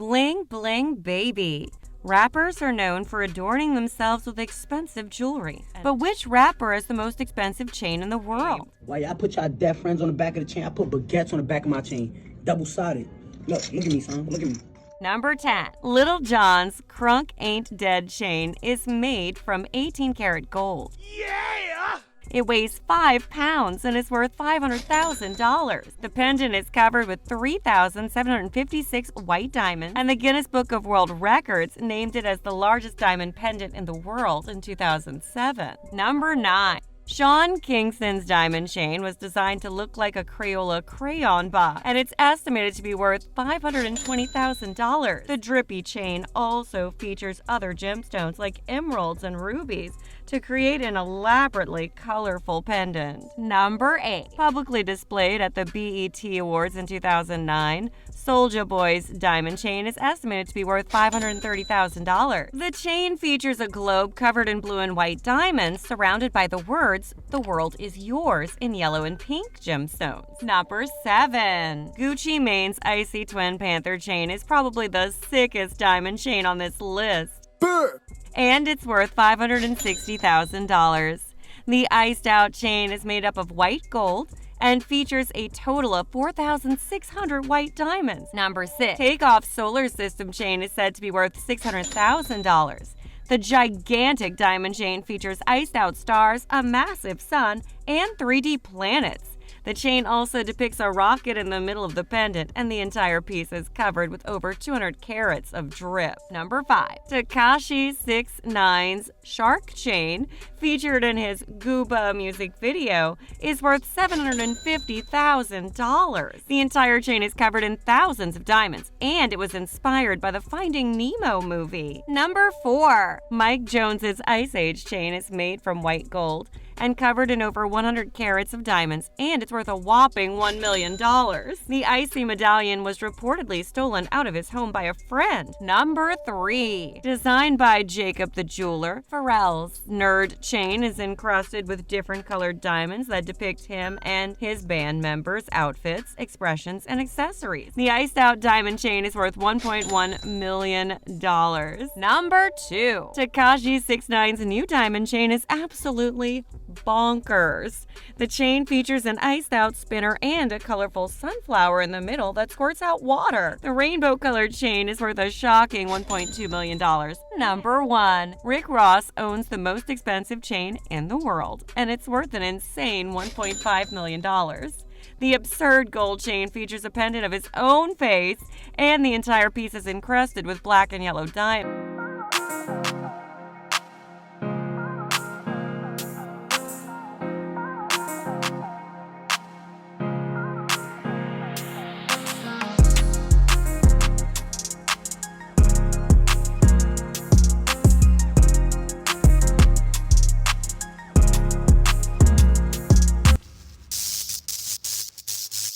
Bling Bling Baby. Rappers are known for adorning themselves with expensive jewelry. But which rapper has the most expensive chain in the world? Why y'all put y'all dead friends on the back of the chain? I put baguettes on the back of my chain. Double-sided. Look at me, son. Look at me. Number 10. Little John's Crunk Ain't Dead chain is made from 18-karat gold. Yeah! It weighs 5 pounds and is worth $500,000. The pendant is covered with 3,756 white diamonds, and the Guinness Book of World Records named it as the largest diamond pendant in the world in 2007. Number 9. Sean Kingston's diamond chain was designed to look like a Crayola crayon box, and it's estimated to be worth $520,000. The drippy chain also features other gemstones like emeralds and rubies to create an elaborately colorful pendant. Number 8. Publicly displayed at the BET Awards in 2009, Soulja Boy's diamond chain is estimated to be worth $530,000. The chain features a globe covered in blue and white diamonds surrounded by the words, "The world is yours," in yellow and pink gemstones. Number 7. Gucci Mane's Icy Twin Panther chain is probably the sickest diamond chain on this list. And it's worth $560,000. The iced out chain is made up of white gold and features a total of 4,600 white diamonds. Number 6. Takeoff Solar System chain is said to be worth $600,000. The gigantic diamond chain features iced out stars, a massive sun, and 3D planets. The chain also depicts a rocket in the middle of the pendant, and the entire piece is covered with over 200 carats of drip. Number 5. Tekashi 6ix9ine's Shark chain, featured in his Gooba music video, is worth $750,000. The entire chain is covered in thousands of diamonds, and it was inspired by the Finding Nemo movie. Number 4. Mike Jones's Ice Age chain is made from white gold and covered in over 100 carats of diamonds, and it's worth a whopping $1 million. The icy medallion was reportedly stolen out of his home by a friend. Number 3. Designed by Jacob the Jeweler, Pharrell's Nerd chain is encrusted with different colored diamonds that depict him and his band members' outfits, expressions, and accessories. The iced out diamond chain is worth $1.1 million. Number 2. Tekashi 6ix9ine's new diamond chain is absolutely bonkers. The chain features an iced out spinner and a colorful sunflower in the middle that squirts out water. The rainbow colored chain is worth a shocking $1.2 million. Number 1. Rick Ross owns the most expensive chain in the world, and it's worth an insane $1.5 million. The absurd gold chain features a pendant of its own face, and the entire piece is encrusted with black and yellow diamonds.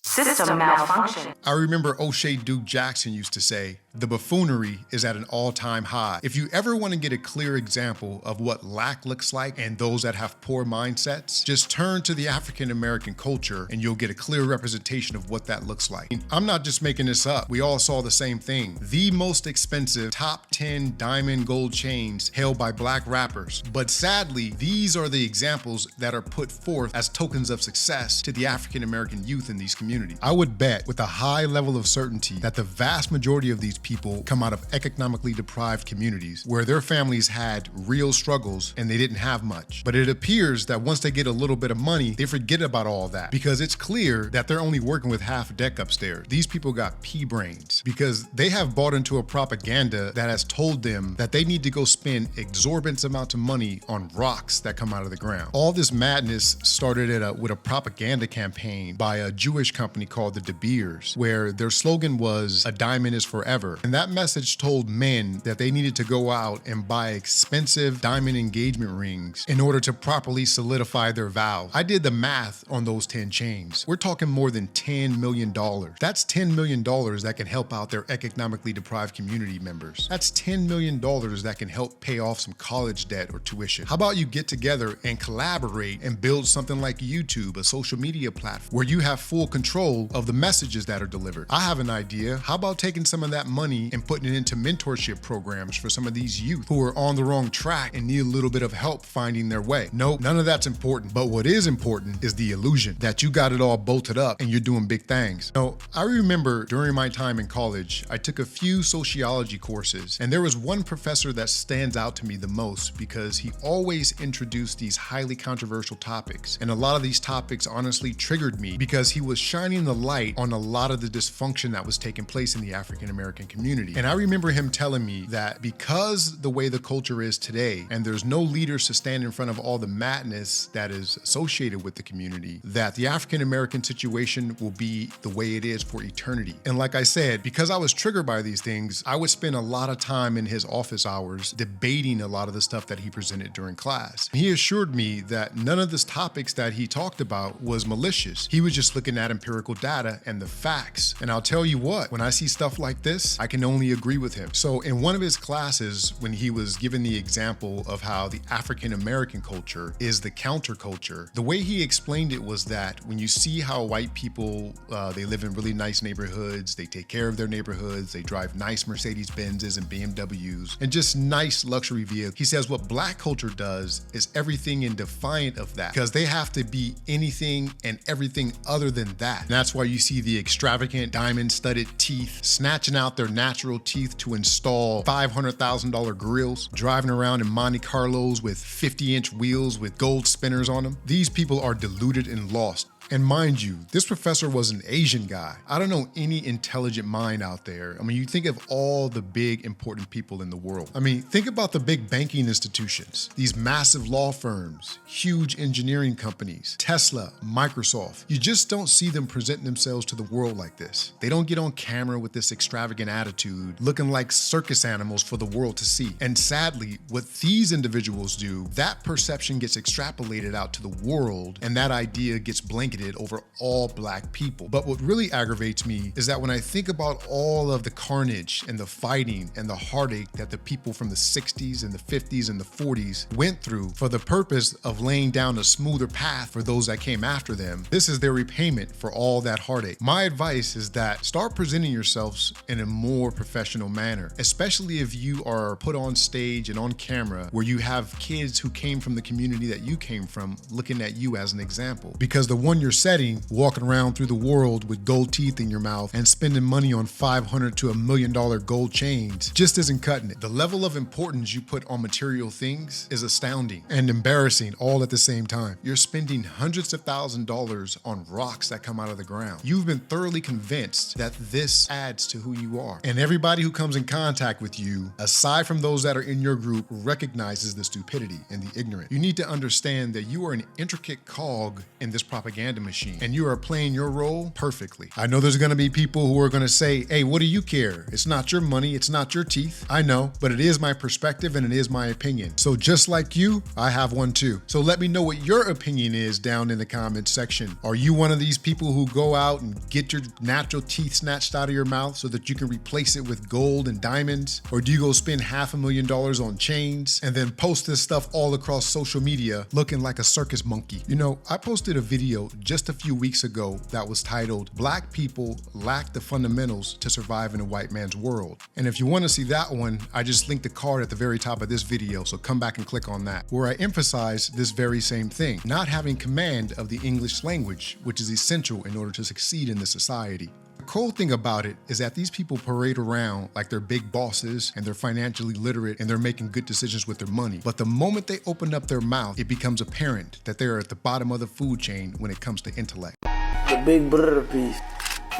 System malfunction. I remember O'Shea Duke Jackson used to say, "The buffoonery is at an all-time high." If you ever want to get a clear example of what lack looks like and those that have poor mindsets, just turn to the African American culture and you'll get a clear representation of what that looks like. I'm not just making this up. We all saw the same thing. The most expensive top 10 diamond gold chains held by black rappers. But sadly, these are the examples that are put forth as tokens of success to the African American youth in these communities. I would bet with a high level of certainty that the vast majority of these people come out of economically deprived communities where their families had real struggles and they didn't have much. But it appears that once they get a little bit of money, they forget about all that because it's clear that they're only working with half a deck upstairs. These people got pea brains because they have bought into a propaganda that has told them that they need to go spend exorbitant amounts of money on rocks that come out of the ground. All this madness started with a propaganda campaign by a Jewish company called the De Beers, where their slogan was "A diamond is forever." And that message told men that they needed to go out and buy expensive diamond engagement rings in order to properly solidify their vows. I did the math on those 10 chains. We're talking more than $10 million. That's $10 million that can help out their economically deprived community members. That's $10 million that can help pay off some college debt or tuition. How about you get together and collaborate and build something like YouTube, a social media platform, where you have full control of the messages that are delivered. I have an idea. How about taking some of that money and putting it into mentorship programs for some of these youth who are on the wrong track and need a little bit of help finding their way? Nope, none of that's important. But what is important is the illusion that you got it all bolted up and you're doing big things. I remember during my time in college, I took a few sociology courses, and there was one professor that stands out to me the most because he always introduced these highly controversial topics. And a lot of these topics honestly triggered me because he was shining the light on a lot of the dysfunction that was taking place in the African American community. And I remember him telling me that because the way the culture is today, and there's no leaders to stand in front of all the madness that is associated with the community, that the African American situation will be the way it is for eternity. And like I said, because I was triggered by these things, I would spend a lot of time in his office hours debating a lot of the stuff that he presented during class. He assured me that none of the topics that he talked about was malicious. He was just looking at empirical data and the facts. And I'll tell you what, when I see stuff like this, I can only agree with him. So in one of his classes, when he was given the example of how the African American culture is the counterculture, the way he explained it was that when you see how white people, they live in really nice neighborhoods, they take care of their neighborhoods, they drive nice Mercedes-Benzes and BMWs, and just nice luxury vehicles. He says what black culture does is everything in defiant of that, because they have to be anything and everything other than that. And that's why you see the extravagant diamond-studded teeth, snatching out their natural teeth to install $500,000 grills, driving around in Monte Carlos with 50-inch wheels with gold spinners on them. These people are deluded and lost. And mind you, this professor was an Asian guy. I don't know any intelligent mind out there. I mean, you think of all the big important people in the world. I mean, think about the big banking institutions, these massive law firms, huge engineering companies, Tesla, Microsoft. You just don't see them presenting themselves to the world like this. They don't get on camera with this extravagant attitude, looking like circus animals for the world to see. And sadly, what these individuals do, that perception gets extrapolated out to the world, and that idea gets blanketed over all black people. But what really aggravates me is that when I think about all of the carnage and the fighting and the heartache that the people from the 60s and the 50s and the 40s went through for the purpose of laying down a smoother path for those that came after them, this is their repayment for all that heartache. My advice is that start presenting yourselves in a more professional manner, especially if you are put on stage and on camera where you have kids who came from the community that you came from looking at you as an example. Because the one you're setting, walking around through the world with gold teeth in your mouth and spending money on $500 to $1 million gold chains, just isn't cutting it. The level of importance you put on material things is astounding and embarrassing all at the same time. You're spending hundreds of $1,000s on rocks that come out of the ground. You've been thoroughly convinced that this adds to who you are. And everybody who comes in contact with you, aside from those that are in your group, recognizes the stupidity and the ignorance. You need to understand that you are an intricate cog in this propaganda machine, and you are playing your role perfectly. I know there's gonna be people who are gonna say, hey, what do you care? It's not your money, it's not your teeth. I know, but it is my perspective and it is my opinion. So just like you, I have one too. So let me know what your opinion is down in the comments section. Are you one of these people who go out and get your natural teeth snatched out of your mouth so that you can replace it with gold and diamonds? Or do you go spend $500,000 on chains and then post this stuff all across social media looking like a circus monkey? You know, I posted a video just a few weeks ago that was titled, Black People Lack the Fundamentals to Survive in a White Man's World. And if you want to see that one, I just linked the card at the very top of this video, so come back and click on that, where I emphasize this very same thing, not having command of the English language, which is essential in order to succeed in this society. The cool thing about it is that these people parade around like they're big bosses and they're financially literate and they're making good decisions with their money. But the moment they open up their mouth, it becomes apparent that they're at the bottom of the food chain when it comes to intellect. The big brrrrrd piece,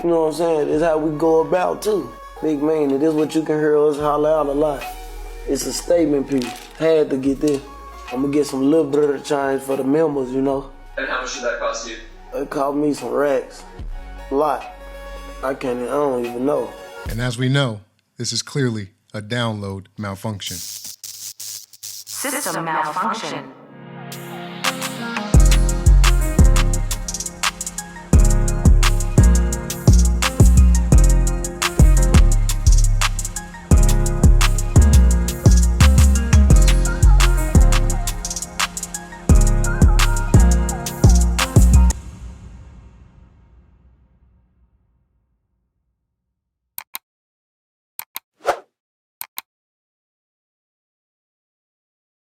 you know what I'm saying, is how we go about too. Big man, it is what you can hear us holler out a lot. It's a statement piece. Had to get this. I'm gonna get some little brrrrrd change for the members, you know. And how much did that cost you? It cost me some racks. A lot. I don't even know. And as we know, this is clearly a download malfunction. System malfunction.